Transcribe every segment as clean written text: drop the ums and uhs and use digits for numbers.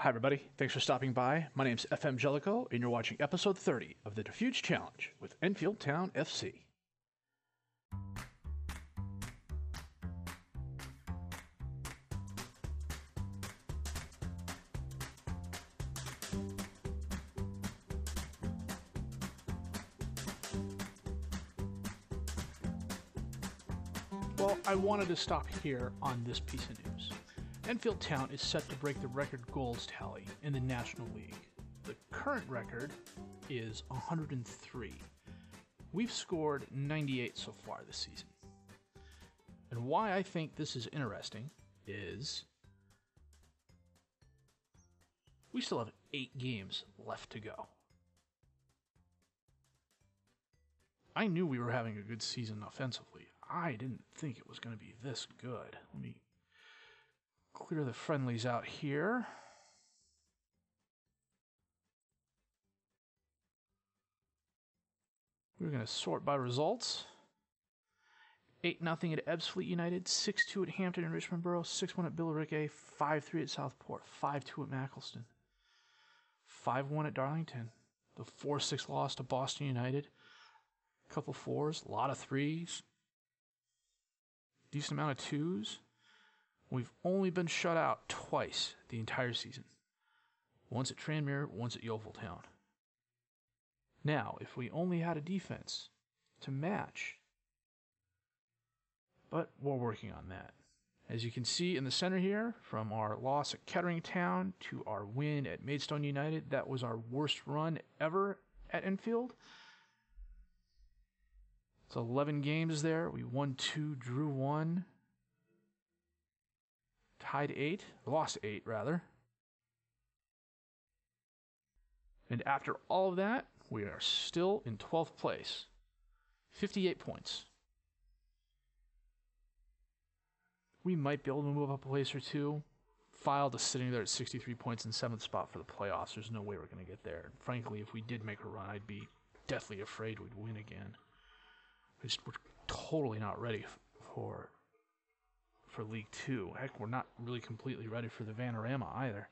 Hi, everybody. Thanks for stopping by. My name's FM Jellico, and you're watching episode 30 of the Dafuge Challenge with Enfield Town FC. Well, I wanted to stop here on this piece of news. Enfield Town is set to break the record goals tally in the National League. The current record is 103. We've scored 98 so far this season. And why I think this is interesting is we still have 8 games left to go. I knew we were having a good season offensively. I didn't think it was going to be this good. Let me clear the friendlies out here. We're going to sort by results. 8-0 at Ebbsfleet United, 6-2 at Hampton and Richmond Borough, 6-1 at Billericay, 5-3 at Southport, 5-2 at Maccleston, 5-1 at Darlington, the 4-6 loss to Boston United, a couple of 4s, a lot of 3s, decent amount of 2s. We've only been shut out twice the entire season. Once at Tranmere, once at Yeovil Town. Now, if we only had a defense to match, but we're working on that. As you can see in the center here, from our loss at Kettering Town to our win at Maidstone United, that was our worst run ever at Enfield. It's 11 games there. We won 2, drew 1. Tied 8, lost 8 rather. And after all of that, we are still in 12th place. 58 points. We might be able to move up a place or two. Filed is sitting there at 63 points in 7th spot for the playoffs. There's no way we're going to get there. And frankly, if we did make a run, I'd be deathly afraid we'd win again. We're totally not ready for League 2. Heck, we're not really completely ready for the Vanarama either.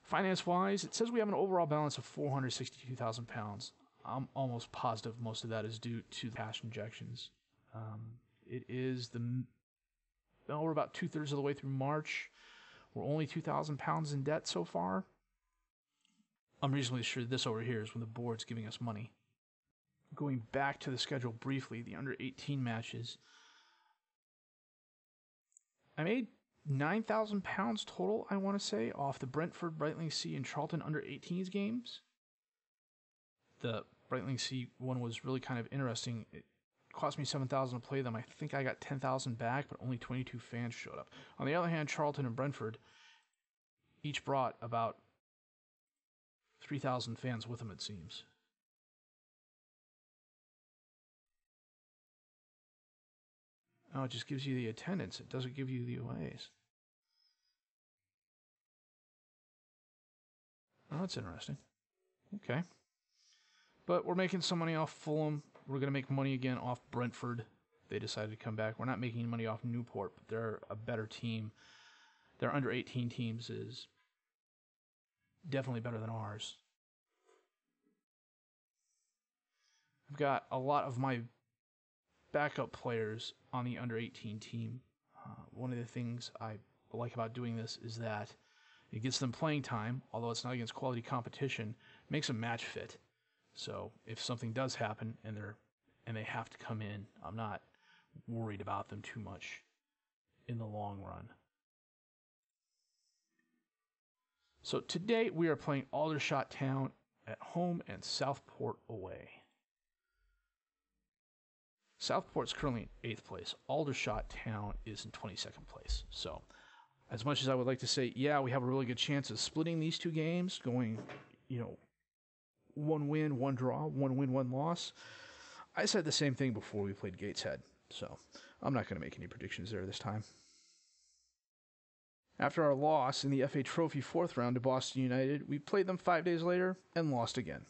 Finance-wise, it says we have an overall balance of £462,000. I'm almost positive most of that is due to cash injections. We're about 2/3 of the way through March. We're only £2,000 in debt so far. I'm reasonably sure this over here is when the board's giving us money. Going back to the schedule briefly, the under-18 matches. I made £9,000 total, I want to say, off the Brentford, Brightlingsea, and Charlton under-18s games. The Brightlingsea one was really kind of interesting. It cost me $7,000 to play them. I think I got $10,000 back, but only 22 fans showed up. On the other hand, Charlton and Brentford each brought about 3,000 fans with them, it seems. Oh, it just gives you the attendance. It doesn't give you the aways. Oh, that's interesting. Okay. But we're making some money off Fulham. We're going to make money again off Brentford. They decided to come back. We're not making money off Newport, but they're a better team. Their under-18 teams is definitely better than ours. I've got a lot of my backup players on the under-18 team. One of the things I like about doing this is that it gets them playing time, although it's not against quality competition, makes them match fit. So if something does happen and they have to come in, I'm not worried about them too much in the long run. So today we are playing Aldershot Town at home and Southport away. Southport's currently in 8th place. Aldershot Town is in 22nd place. So, as much as I would like to say, yeah, we have a really good chance of splitting these two games, going, 1 win, 1 draw, 1 win, 1 loss. I said the same thing before we played Gateshead, so I'm not going to make any predictions there this time. After our loss in the FA Trophy 4th round to Boston United, we played them 5 days later and lost again.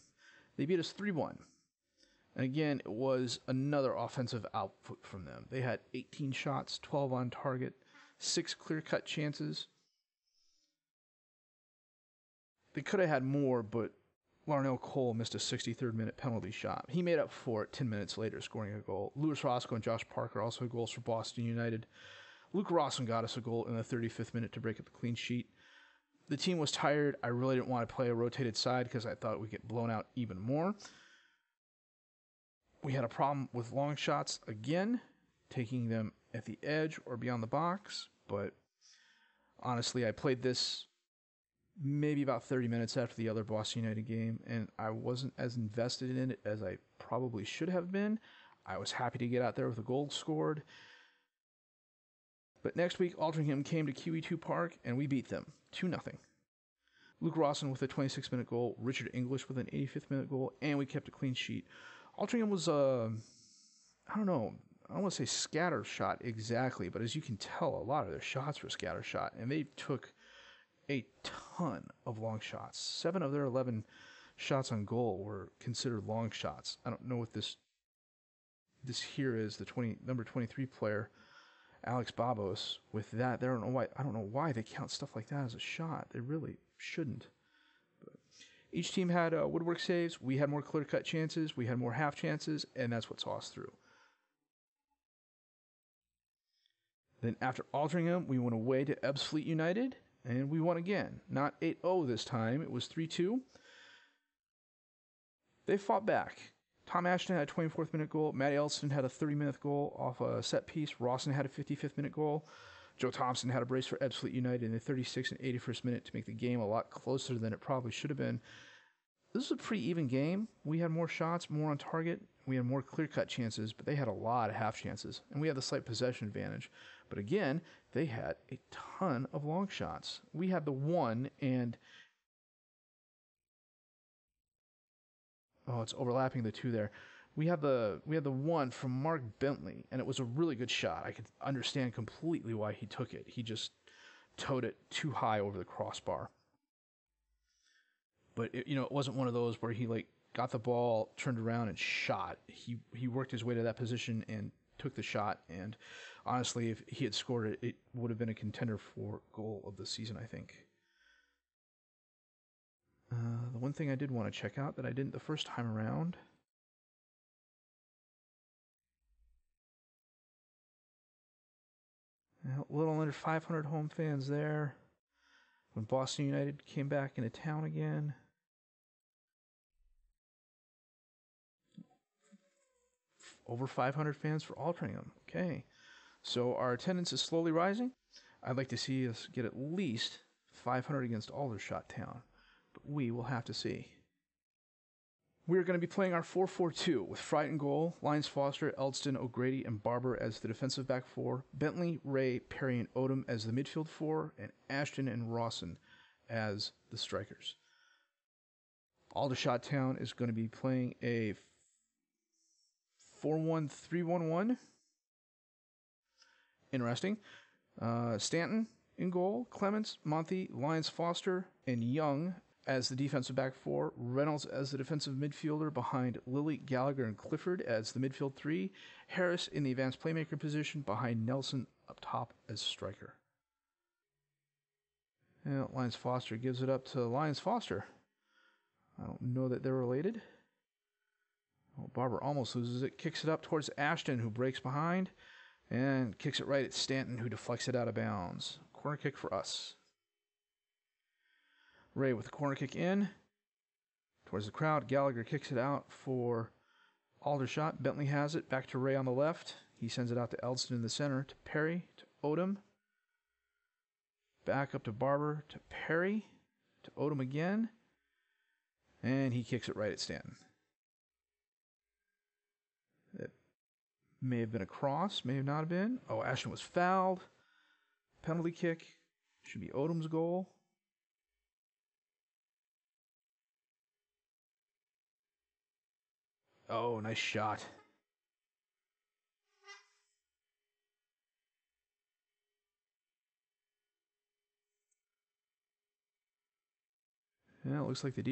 They beat us 3-1. And again, it was another offensive output from them. They had 18 shots, 12 on target, 6 clear-cut chances. They could have had more, but Larnell Cole missed a 63rd minute penalty shot. He made up for it 10 minutes later, scoring a goal. Lewis Roscoe and Josh Parker also had goals for Boston United. Luke Rawson got us a goal in the 35th minute to break up the clean sheet. The team was tired. I really didn't want to play a rotated side because I thought we'd get blown out even more. We had a problem with long shots again, taking them at the edge or beyond the box. But honestly, I played this maybe about 30 minutes after the other Boston United game, and I wasn't as invested in it as I probably should have been. I was happy to get out there with a goal scored. But next week, Altrincham came to QE2 Park, and we beat them 2-0. Luke Rawson with a 26-minute goal, Richard English with an 85th-minute goal, and we kept a clean sheet. Altrincham was, I don't want to say scatter shot exactly, but as you can tell, a lot of their shots were scatter shot, and they took a ton of long shots. 7 of their 11 shots on goal were considered long shots. I don't know what this here is, the number 23 player, Alex Babos. With that, I don't know why they count stuff like that as a shot. They really shouldn't. But each team had woodwork saves. We had more clear-cut chances. We had more half chances, and that's what saw us through. Then after Altrincham, we went away to Ebbsfleet United, and we won again. Not 8-0 this time. It was 3-2. They fought back. Tom Ashton had a 24th minute goal. Matty Elston had a 30-minute goal off a set piece. Rawson had a 55th minute goal. Joe Thompson had a brace for Ebbsfleet United in the 36th and 81st minute to make the game a lot closer than it probably should have been. This was a pretty even game. We had more shots, more on target. We had more clear-cut chances, but they had a lot of half chances, and we had the slight possession advantage. But again, they had a ton of long shots. We had the one, and it's overlapping the two there. We had the one from Mark Bentley, and it was a really good shot. I could understand completely why he took it. He just towed it too high over the crossbar. But it wasn't one of those where he got the ball, turned around, and shot. He worked his way to that position and took the shot. And honestly, if he had scored it, it would have been a contender for goal of the season, I think. The one thing I did want to check out that I didn't the first time around. A little under 500 home fans there when Boston United came back into town again. Over 500 fans for Altrincham. Okay. So our attendance is slowly rising. I'd like to see us get at least 500 against Aldershot Town, but we will have to see. We're going to be playing our 4-4-2 with Fright in goal, Lyons Foster, Eldston, O'Grady, and Barber as the defensive back four, Bentley, Ray, Perry, and Odom as the midfield four, and Ashton and Rawson as the strikers. Aldershot Town is going to be playing a 4-1-3-1-1. Interesting. Stanton in goal, Clements, Monty, Lyons Foster, and Young as the defensive back four, Reynolds as the defensive midfielder behind Lilly, Gallagher, and Clifford as the midfield three, Harris in the advanced playmaker position behind Nelson up top as striker. And Lyons Foster gives it up to Lyons Foster. I don't know that they're related. Barber almost loses it, kicks it up towards Ashton, who breaks behind, and kicks it right at Stanton, who deflects it out of bounds. Corner kick for us. Ray with the corner kick in towards the crowd. Gallagher kicks it out for Aldershot. Bentley has it. Back to Ray on the left. He sends it out to Eldston in the center. To Perry. To Odom. Back up to Barber. To Perry. To Odom again. And he kicks it right at Stanton. It may have been a cross. May have not been. Oh, Ashton was fouled. Penalty kick. Should be Odom's goal. Oh, nice shot. Yeah, it looks like the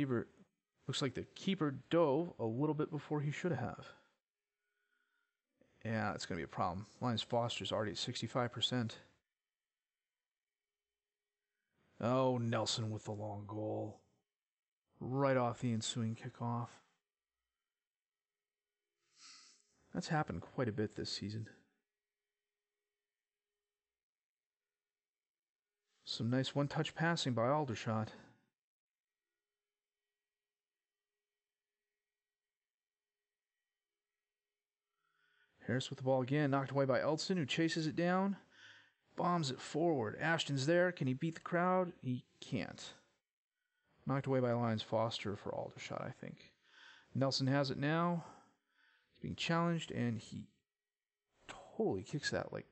Looks like the keeper dove a little bit before he should have. Yeah, that's going to be a problem. Lions Foster's already at 65%. Oh, Nelson with the long goal. Right off the ensuing kickoff. That's happened quite a bit this season. Some nice one-touch passing by Aldershot. Harris with the ball again, knocked away by Eldston, who chases it down. Bombs it forward. Ashton's there. Can he beat the crowd? He can't. Knocked away by Lions Foster for Aldershot, I think. Nelson has it now. He's being challenged, and he totally kicks that like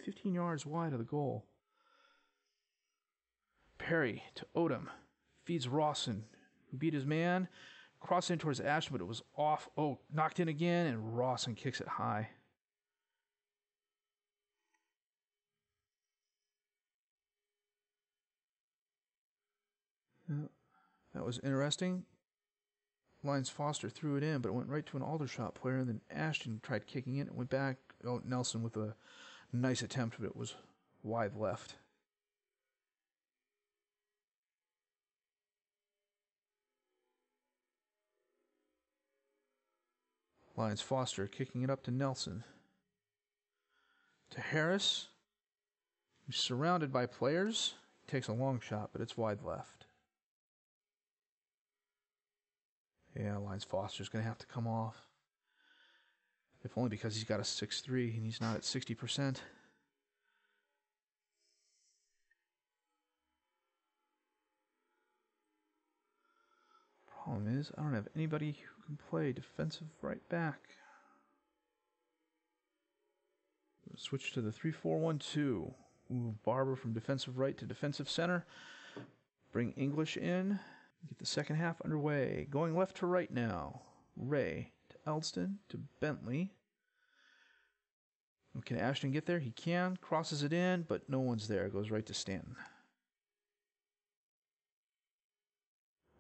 15 yards wide of the goal. Perry to Odom. Feeds Rawson, who beat his man. Crossed in towards Ashton, but it was off. Oh, knocked in again, and Rawson kicks it high. That was interesting. Lions Foster threw it in, but it went right to an Aldershot player, and then Ashton tried kicking it. It went back. Oh, Nelson with a nice attempt, but it was wide left. Lions Foster kicking it up to Nelson. To Harris, who's surrounded by players. He takes a long shot, but it's wide left. Yeah, Lions Foster's going to have to come off. If only because he's got a 6'3", and he's not at 60%. Problem is, I don't have anybody who can play defensive right back. Switch to the 3-4-1-2. Move Barber from defensive right to defensive center. Bring English in. Get the second half underway. Going left to right now. Ray to Elston to Bentley. Can Ashton get there? He can. Crosses it in, but no one's there. Goes right to Stanton.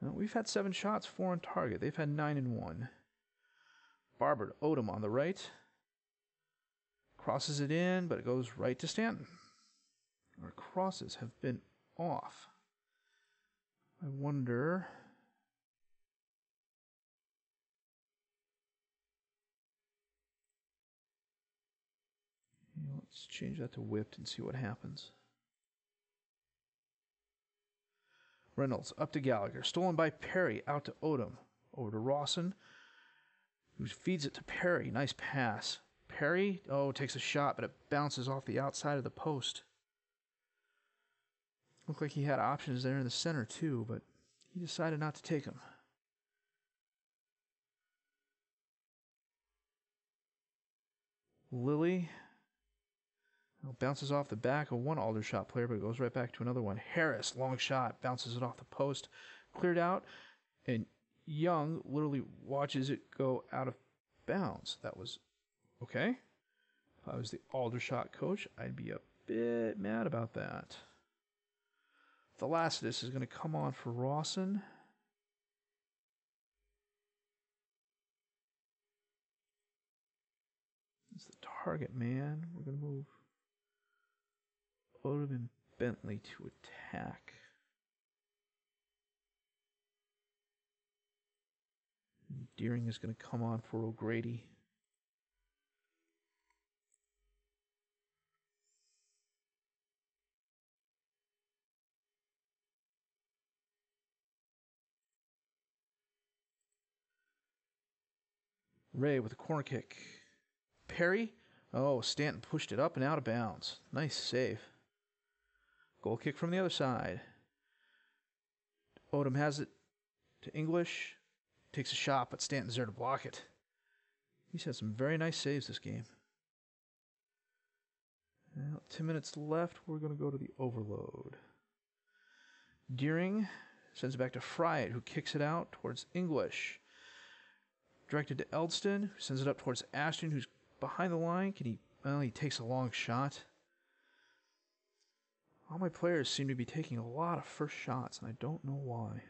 Now, we've had 7 shots, 4 on target. They've had 9 and 1. Barber to Odom on the right. Crosses it in, but it goes right to Stanton. Our crosses have been off. I wonder... Let's change that to whipped and see what happens. Reynolds up to Gallagher. Stolen by Perry. Out to Odom. Over to Rawson, who feeds it to Perry. Nice pass. Perry, takes a shot, but it bounces off the outside of the post. Looked like he had options there in the center too, but he decided not to take them. Lilly bounces off the back of one Aldershot player, but it goes right back to another one. Harris, long shot, bounces it off the post. Cleared out, and Young literally watches it go out of bounds. That was okay. If I was the Aldershot coach, I'd be a bit mad about that. The last of this is going to come on for Rawson. It's the target man. We're going to move Odom and Bentley to attack. And Deering is going to come on for O'Grady. Ray with a corner kick. Perry. Oh, Stanton pushed it up and out of bounds. Nice save. Goal kick from the other side. Odom has it to English. Takes a shot, but Stanton's there to block it. He's had some very nice saves this game. Now, 10 minutes left. We're going to go to the overload. Deering sends it back to Fried, who kicks it out towards English. Directed to Eldston, who sends it up towards Ashton, who's behind the line. He takes a long shot. All my players seem to be taking a lot of first shots, and I don't know why.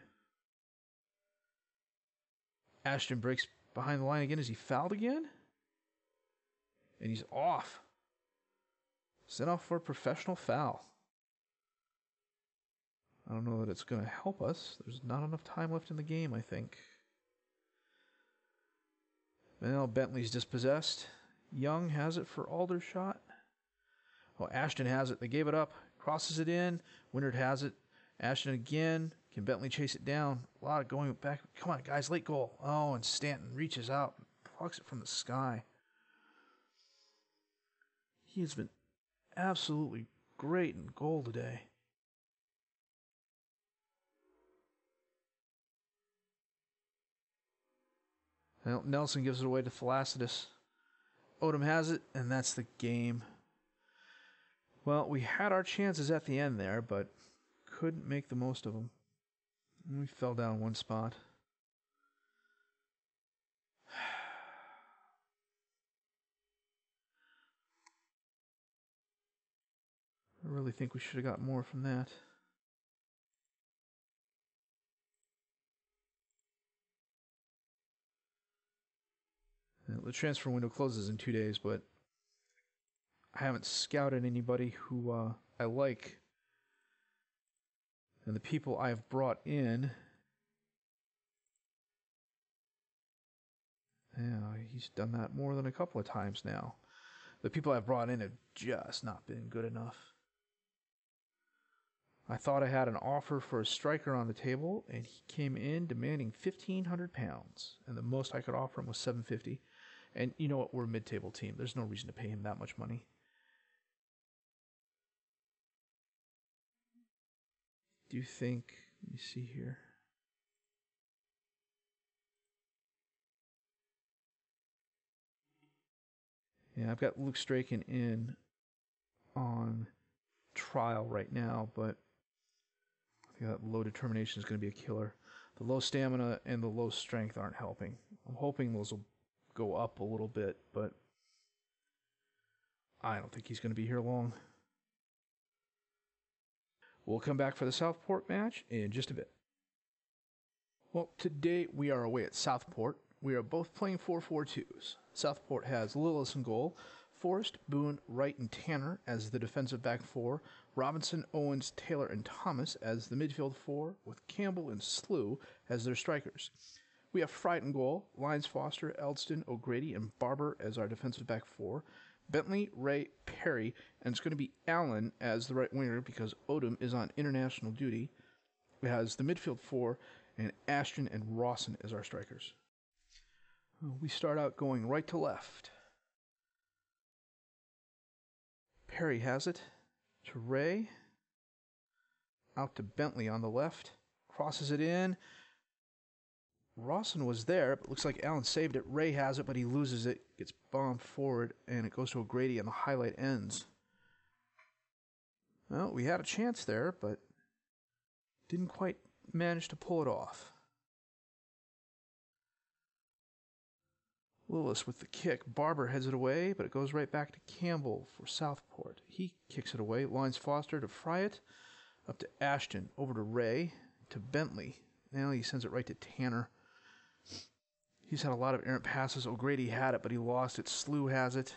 Ashton breaks behind the line again. Is he fouled again? And he's off. Sent off for a professional foul. I don't know that it's going to help us. There's not enough time left in the game, I think. Well, Bentley's dispossessed. Young has it for Aldershot. Oh, Ashton has it. They gave it up. Crosses it in. Windard has it. Ashton again. Can Bentley chase it down? A lot of going back. Come on, guys. Late goal. Oh, and Stanton reaches out. Plucks it from the sky. He has been absolutely great in goal today. Well, Nelson gives it away to Thalassides. Odom has it, and that's the game. Well, we had our chances at the end there, but couldn't make the most of them. And we fell down one spot. I really think we should have got more from that. The transfer window closes in 2 days, but I haven't scouted anybody who I like. And the people I have brought in, yeah, he's done that more than a couple of times now. The people I've brought in have just not been good enough. I thought I had an offer for a striker on the table, and he came in demanding £1,500, and the most I could offer him was $750. And you know what? We're a mid-table team. There's no reason to pay him that much money. Do you think? Let me see here. Yeah, I've got Luke Strachan in on trial right now, but I think that low determination is going to be a killer. The low stamina and the low strength aren't helping. I'm hoping those will go up a little bit, but I don't think he's going to be here long. We'll come back for the Southport match in just a bit. Well, today we are away at Southport. We are both playing 4-4-2s. Southport has Lillis in goal, Forrest, Boone, Wright, and Tanner as the defensive back four, Robinson, Owens, Taylor, and Thomas as the midfield four, with Campbell and Slew as their strikers. We have Fright in goal, Lyons, Foster, Eldston, O'Grady, and Barber as our defensive back four, Bentley, Ray, Perry, and it's going to be Allen as the right winger because Odom is on international duty. It has the midfield four, and Ashton and Rawson as our strikers. We start out going right to left. Perry has it to Ray. Out to Bentley on the left. Crosses it in. Rawson was there, but looks like Allen saved it. Ray has it, but he loses it. Gets bombed forward, and it goes to O'Grady, and the highlight ends. Well, we had a chance there, but didn't quite manage to pull it off. Lillis with the kick. Barber heads it away, but it goes right back to Campbell for Southport. He kicks it away. Lines Foster to fry it. Up to Ashton. Over to Ray. To Bentley. Now he sends it right to Tanner. He's had a lot of errant passes. O'Grady had it, but he lost it. Slew has it.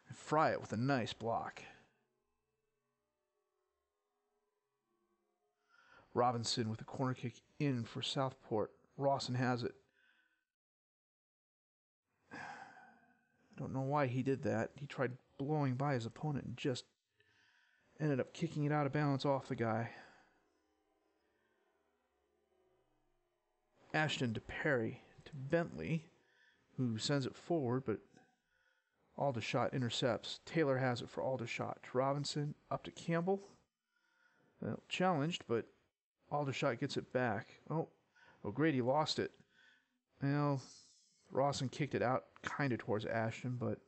And Fry it with a nice block. Robinson with a corner kick in for Southport. Rawson has it. I don't know why he did that. He tried blowing by his opponent and just ended up kicking it out of bounds off the guy. Ashton to Perry to Bentley, who sends it forward, but Aldershot intercepts. Taylor has it for Aldershot. To Robinson, up to Campbell. Well, challenged, but Aldershot gets it back. Oh, O'Grady lost it. Well, Rawson kicked it out kind of towards Ashton, but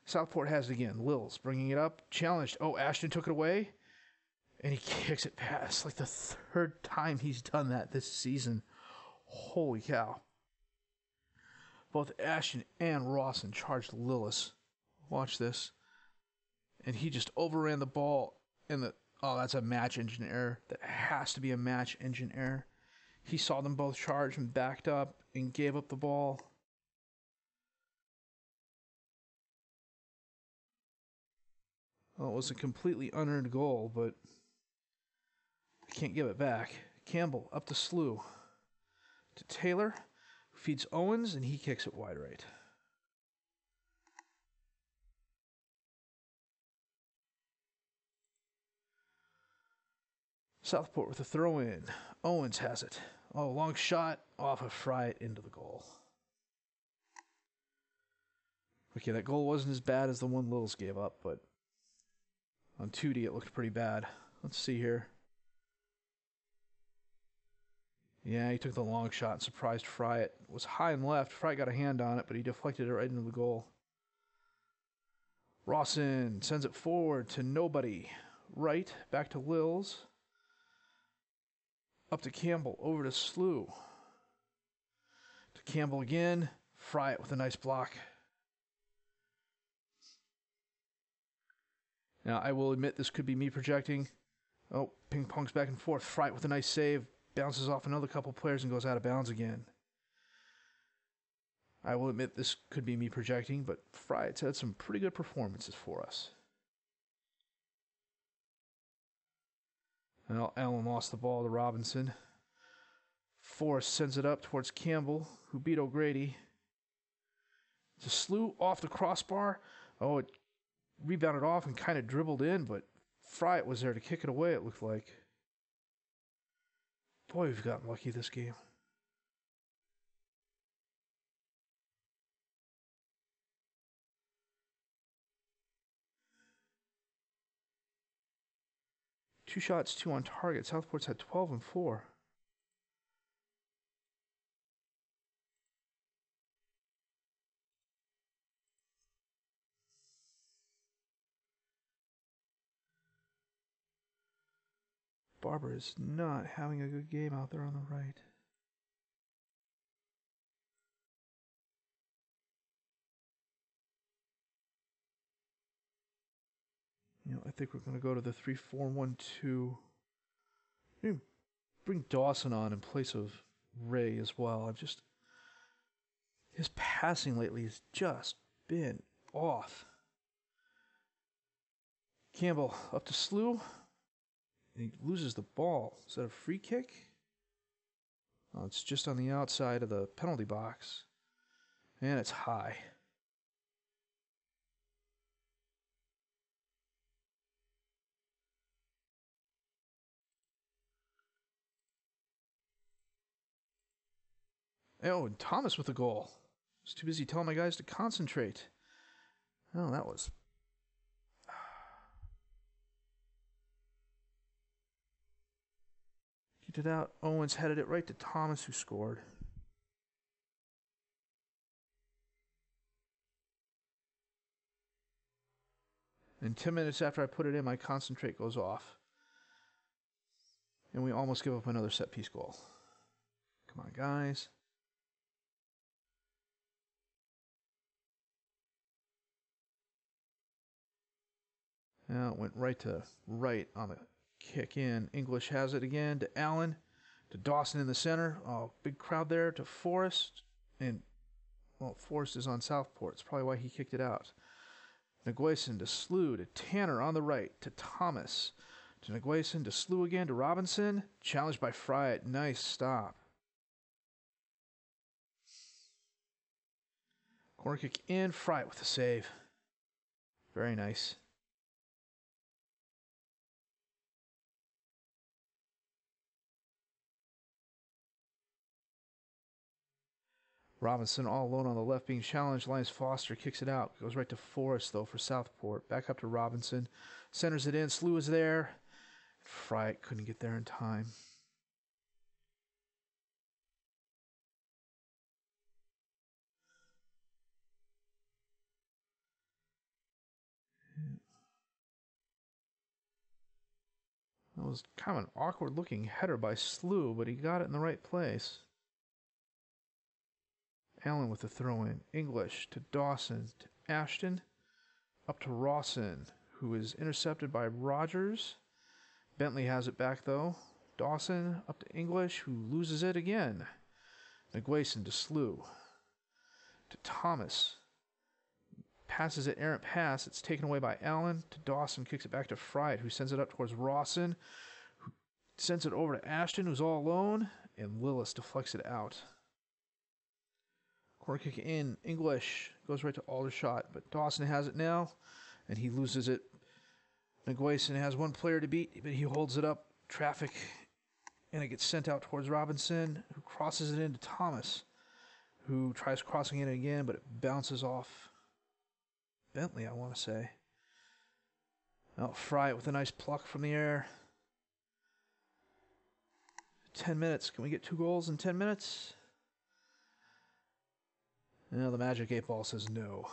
Southport has it again. Lils bringing it up. Challenged. Oh, Ashton took it away, and he kicks it past. Like the third time he's done that this season. Holy cow. Both Ashton and Rawson charged Lillis. Watch this. And he just overran the ball. And that's a match engine error. That has to be a match engine error. He saw them both charge and backed up and gave up the ball. Well, it was a completely unearned goal, but I can't give it back. Campbell up to Slew. To Taylor, who feeds Owens, and he kicks it wide right. Southport with a throw-in. Owens has it. Oh, long shot off of Fry into the goal. Okay, that goal wasn't as bad as the one Lils gave up, but on 2D it looked pretty bad. Let's see here. Yeah, he took the long shot and surprised Fry. It was high and left. Fry got a hand on it, but he deflected it right into the goal. Rawson sends it forward to nobody. Right, back to Lils. Up to Campbell, over to Slew. To Campbell again. Fry it with a nice block. Now, I will admit this could be me projecting. Oh, ping pongs back and forth. Fry it with a nice save. Bounces off another couple players and goes out of bounds again. I will admit this could be me projecting, but Fry's had some pretty good performances for us. Well, Allen lost the ball to Robinson. Forrest sends it up towards Campbell, who beat O'Grady. To Slew off the crossbar. Oh, it rebounded off and kind of dribbled in, but Fry was there to kick it away, it looked like. Boy, we've gotten lucky this game. Two shots, 2 on target. Southport's had 12 and 4. Barber is not having a good game out there on the right. You know, I think we're going to go to the 3-4-1-2. Bring Dawson on in place of Ray as well. His passing lately has just been off. Campbell up to Slew. And he loses the ball. Is that a free kick? Oh, it's just on the outside of the penalty box. And it's high. Oh, and Thomas with the goal. I was too busy telling my guys to concentrate. Oh, that was... Kicked it out. Owens headed it right to Thomas, who scored. And 10 minutes after I put it in, my concentrate goes off. And we almost give up another set-piece goal. Come on, guys. Now it went right to right on the kick in. English has it again to Allen. To Dawson in the center. Oh, big crowd there to Forrest. And, well, Forrest is on Southport. It's probably why he kicked it out. Nguyen to Slew to Tanner on the right. To Thomas. To Nguyen to Slew again to Robinson. Challenged by Fry. Nice stop. Corner kick in. Fry with a save. Very nice. Robinson all alone on the left being challenged. Linus Foster kicks it out. Goes right to Forrest, though, for Southport. Back up to Robinson. Centers it in. Slew is there. Fry couldn't get there in time. That was kind of an awkward-looking header by Slew, but he got it in the right place. Allen with the throw-in. English to Dawson to Ashton. Up to Rawson, who is intercepted by Rogers. Bentley has it back, though. Dawson up to English, who loses it again. Nguyen to Slew. To Thomas. Passes it, errant pass. It's taken away by Allen. To Dawson, kicks it back to Fried, who sends it up towards Rawson, who sends it over to Ashton, who's all alone, and Lillis deflects it out. Corner kick in. English goes right to Aldershot, but Dawson has it now, and he loses it. Nguyen has one player to beat, but he holds it up. Traffic, and it gets sent out towards Robinson, who crosses it into Thomas, who tries crossing it again, but it bounces off Bentley, I want to say. Now Fry it with a nice pluck from the air. 10 minutes. Can we get 2 goals in 10 minutes? No, the Magic 8 Ball says no.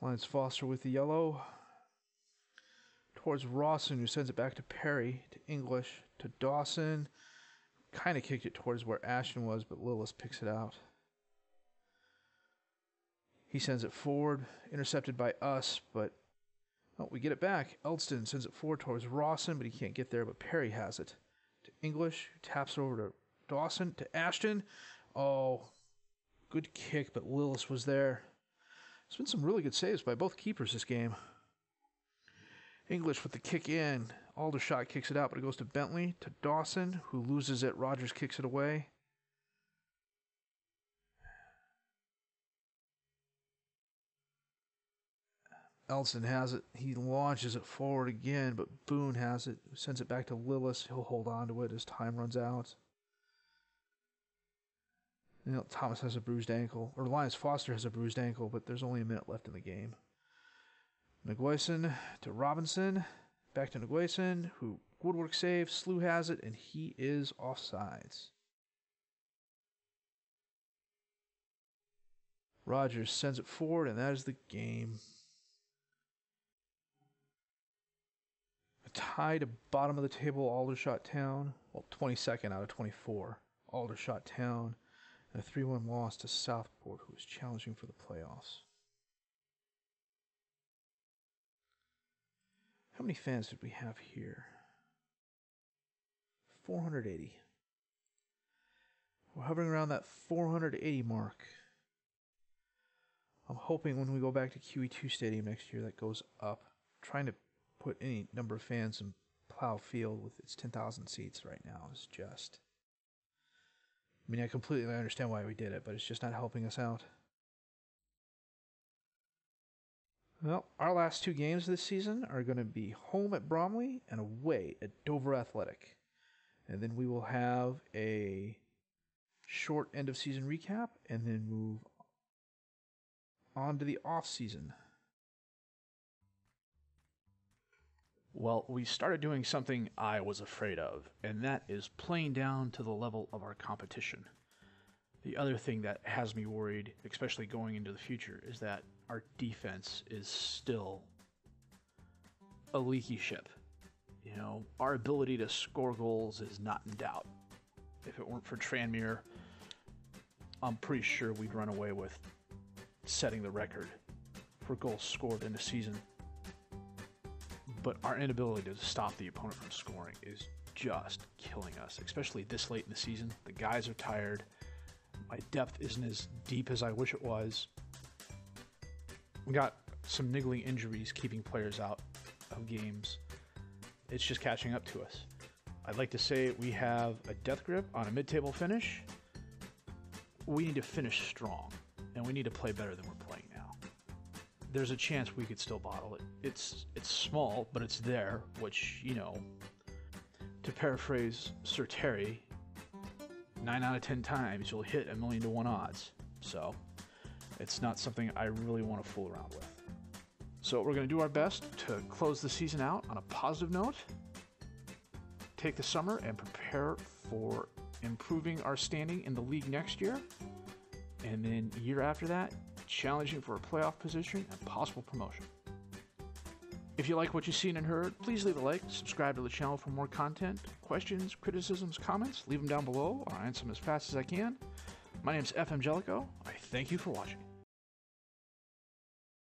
Lines Foster with the yellow. Towards Rawson, who sends it back to Perry, to English, to Dawson. Kind of kicked it towards where Ashton was, but Lillis picks it out. He sends it forward, intercepted by us, but we get it back. Eldston sends it forward towards Rawson, but he can't get there, but Perry has it. To English, who taps it over to Dawson, to Ashton. Oh, good kick, but Lillis was there. There's been some really good saves by both keepers this game. English with the kick in. Aldershot kicks it out, but it goes to Bentley, to Dawson, who loses it. Rogers kicks it away. Elson has it. He launches it forward again, but Boone has it. Sends it back to Lillis. He'll hold on to it as time runs out. Thomas has a bruised ankle. Or Linus Foster has a bruised ankle, but there's only a minute left in the game. Nguyen to Robinson. Back to Nguyen, who woodwork save. Slew has it, and he is offsides. Rogers sends it forward, and that is the game. A tie to bottom of the table, Aldershot Town. Well, 22nd out of 24. Aldershot Town. And a 3-1 loss to Southport, who is challenging for the playoffs. How many fans did we have here? 480. We're hovering around that 480 mark. I'm hoping when we go back to QE2 Stadium next year that goes up. I'm trying to put any number of fans in Plow Field with its 10,000 seats right now is just... I mean, I completely understand why we did it, but it's just not helping us out. Well, our last 2 games this season are going to be home at Bromley and away at Dover Athletic. And then we will have a short end-of-season recap and then move on to the off-season. Well, we started doing something I was afraid of, and that is playing down to the level of our competition. The other thing that has me worried, especially going into the future, is that our defense is still a leaky ship. You know, our ability to score goals is not in doubt. If it weren't for Tranmere, I'm pretty sure we'd run away with setting the record for goals scored in a season. But our inability to stop the opponent from scoring is just killing us, especially this late in the season. The guys are tired. My depth isn't as deep as I wish it was. We got some niggling injuries keeping players out of games. It's just catching up to us. I'd like to say we have a death grip on a mid-table finish. We need to finish strong, and we need to play better than we're playing now. There's a chance we could still bottle it. It's small, but it's there, which, you know, to paraphrase Sir Terry, 9 out of 10 times you'll hit 1,000,000 to 1 odds. So it's not something I really want to fool around with. So we're going to do our best to close the season out on a positive note, take the summer and prepare for improving our standing in the league next year, and then year after that, challenging for a playoff position and possible promotion. If you like what you've seen and heard, please leave a like, subscribe to the channel for more content. Questions, criticisms, comments, leave them down below. I'll answer them as fast as I can. My name's FM18. I thank you for watching.